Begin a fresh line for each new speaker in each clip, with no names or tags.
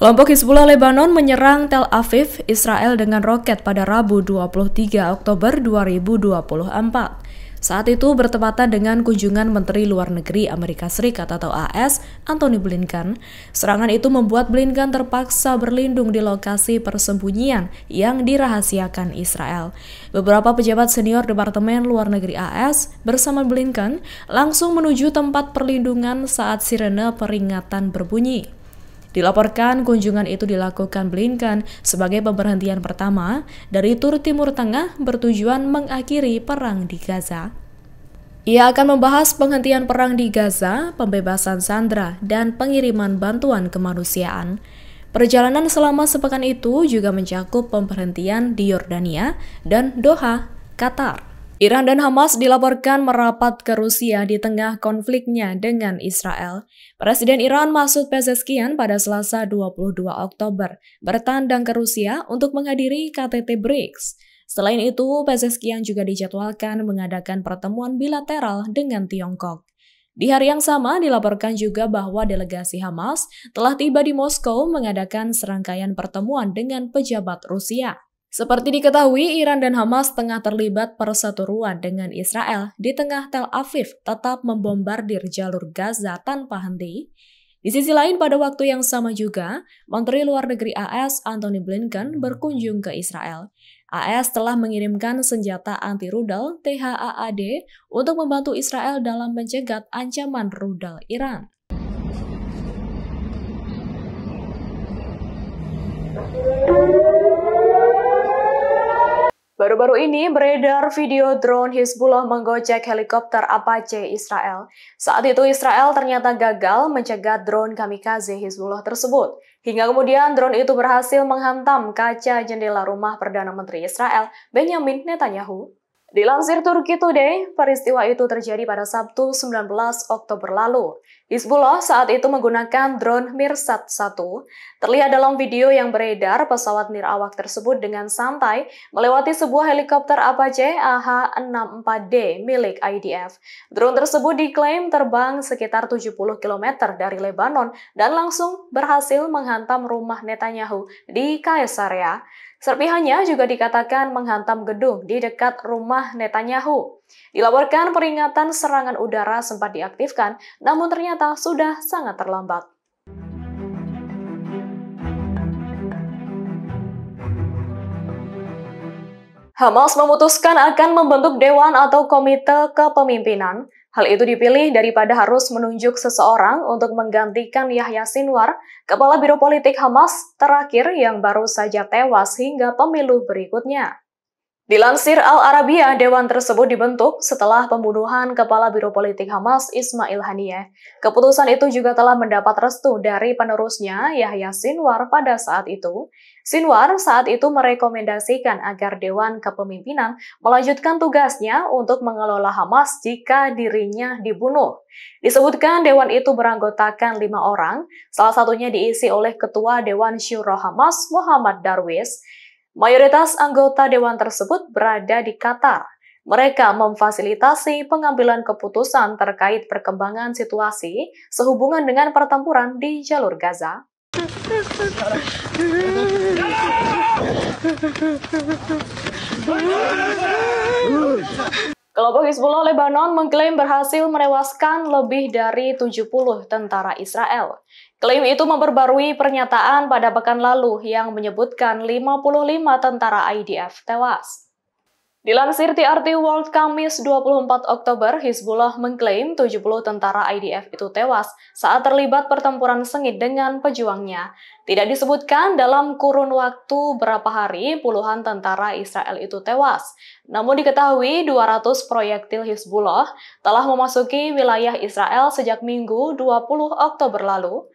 Kelompok Hizbullah Lebanon menyerang Tel Aviv, Israel dengan roket pada Rabu 23 Oktober 2024. Saat itu bertepatan dengan kunjungan Menteri Luar Negeri Amerika Serikat atau AS, Antony Blinken. Serangan itu membuat Blinken terpaksa berlindung di lokasi persembunyian yang dirahasiakan Israel. Beberapa pejabat senior Departemen Luar Negeri AS bersama Blinken langsung menuju tempat perlindungan saat sirene peringatan berbunyi. Dilaporkan kunjungan itu dilakukan Blinken sebagai pemberhentian pertama dari tur Timur Tengah bertujuan mengakhiri perang di Gaza. Ia akan membahas penghentian perang di Gaza, pembebasan sandera, dan pengiriman bantuan kemanusiaan. Perjalanan selama sepekan itu juga mencakup pemberhentian di Yordania dan Doha, Qatar. Iran dan Hamas dilaporkan merapat ke Rusia di tengah konfliknya dengan Israel. Presiden Iran Masoud Pezeshkian pada Selasa 22 Oktober bertandang ke Rusia untuk menghadiri KTT BRICS. Selain itu, Pezeshkian juga dijadwalkan mengadakan pertemuan bilateral dengan Tiongkok. Di hari yang sama, dilaporkan juga bahwa delegasi Hamas telah tiba di Moskow mengadakan serangkaian pertemuan dengan pejabat Rusia. Seperti diketahui, Iran dan Hamas tengah terlibat perseteruan dengan Israel di tengah Tel Aviv tetap membombardir jalur Gaza tanpa henti. Di sisi lain, pada waktu yang sama juga, Menteri Luar Negeri AS Antony Blinken berkunjung ke Israel. AS telah mengirimkan senjata anti-rudal THAAD untuk membantu Israel dalam mencegat ancaman rudal Iran. Baru-baru ini beredar video drone Hizbullah menggocek helikopter Apache Israel. Saat itu Israel ternyata gagal mencegat drone kamikaze Hizbullah tersebut. Hingga kemudian drone itu berhasil menghantam kaca jendela rumah Perdana Menteri Israel, Benjamin Netanyahu. Dilansir Turki Today, peristiwa itu terjadi pada Sabtu 19 Oktober lalu. Hizbullah saat itu menggunakan drone Mirsat-1. Terlihat dalam video yang beredar, pesawat nirawak tersebut dengan santai melewati sebuah helikopter Apache AH-64D milik IDF. Drone tersebut diklaim terbang sekitar 70 km dari Lebanon dan langsung berhasil menghantam rumah Netanyahu di Kaisarea. Serpihannya juga dikatakan menghantam gedung di dekat rumah Netanyahu. Dilaporkan peringatan serangan udara sempat diaktifkan, namun ternyata sudah sangat terlambat. Hamas memutuskan akan membentuk dewan atau komite kepemimpinan. Hal itu dipilih daripada harus menunjuk seseorang untuk menggantikan Yahya Sinwar, kepala Biro Politik Hamas terakhir yang baru saja tewas hingga pemilu berikutnya. Dilansir Al-Arabiya, dewan tersebut dibentuk setelah pembunuhan kepala Biro Politik Hamas Ismail Haniyeh. Keputusan itu juga telah mendapat restu dari penerusnya Yahya Sinwar pada saat itu. Sinwar saat itu merekomendasikan agar Dewan Kepemimpinan melanjutkan tugasnya untuk mengelola Hamas jika dirinya dibunuh. Disebutkan dewan itu beranggotakan 5 orang, salah satunya diisi oleh Ketua Dewan Syuro Hamas Muhammad Darwish. Mayoritas anggota dewan tersebut berada di Qatar. Mereka memfasilitasi pengambilan keputusan terkait perkembangan situasi sehubungan dengan pertempuran di jalur Gaza. Kelompok Hizbullah Lebanon mengklaim berhasil menewaskan lebih dari 70 tentara Israel. Klaim itu memperbarui pernyataan pada pekan lalu yang menyebutkan 55 tentara IDF tewas. Dilansir TRT World Kamis 24 Oktober, Hizbullah mengklaim 70 tentara IDF itu tewas saat terlibat pertempuran sengit dengan pejuangnya. Tidak disebutkan dalam kurun waktu berapa hari puluhan tentara Israel itu tewas. Namun diketahui 200 proyektil Hizbullah telah memasuki wilayah Israel sejak Minggu 20 Oktober lalu.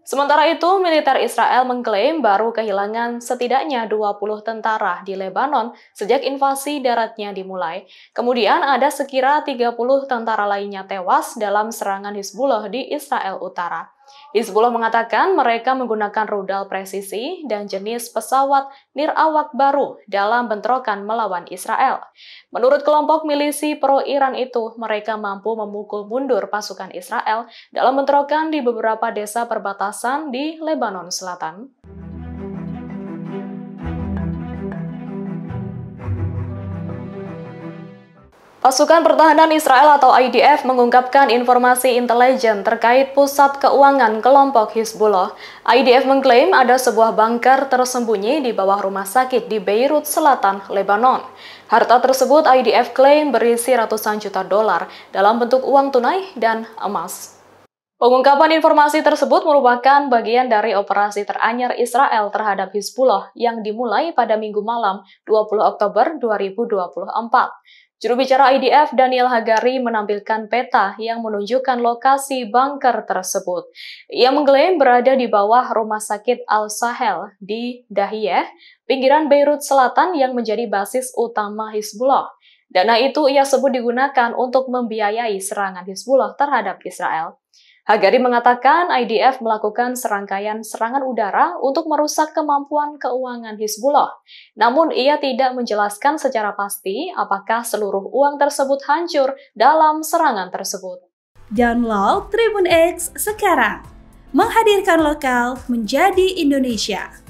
Sementara itu, militer Israel mengklaim baru kehilangan setidaknya 20 tentara di Lebanon sejak invasi daratnya dimulai. Kemudian ada sekira 30 tentara lainnya tewas dalam serangan Hizbullah di Israel Utara. Hizbullah mengatakan mereka menggunakan rudal presisi dan jenis pesawat nirawak baru dalam bentrokan melawan Israel. Menurut kelompok milisi pro-Iran itu, mereka mampu memukul mundur pasukan Israel dalam bentrokan di beberapa desa perbatasan di Lebanon Selatan. Pasukan Pertahanan Israel atau IDF mengungkapkan informasi intelijen terkait pusat keuangan kelompok Hizbullah. IDF mengklaim ada sebuah bunker tersembunyi di bawah rumah sakit di Beirut Selatan, Lebanon. Harta tersebut IDF klaim berisi ratusan juta dolar dalam bentuk uang tunai dan emas. Pengungkapan informasi tersebut merupakan bagian dari operasi teranyar Israel terhadap Hizbullah yang dimulai pada Minggu malam 20 Oktober 2024. Juru bicara IDF Daniel Hagari menampilkan peta yang menunjukkan lokasi bunker tersebut. Ia mengklaim berada di bawah rumah sakit Al-Sahel di Dahiyeh, pinggiran Beirut Selatan yang menjadi basis utama Hizbullah. Dana itu ia sebut digunakan untuk membiayai serangan Hizbullah terhadap Israel. Hagari mengatakan IDF melakukan serangkaian serangan udara untuk merusak kemampuan keuangan Hizbullah. Namun ia tidak menjelaskan secara pasti apakah seluruh uang tersebut hancur dalam serangan tersebut.
Download Tribun X sekarang, menghadirkan lokal menjadi Indonesia.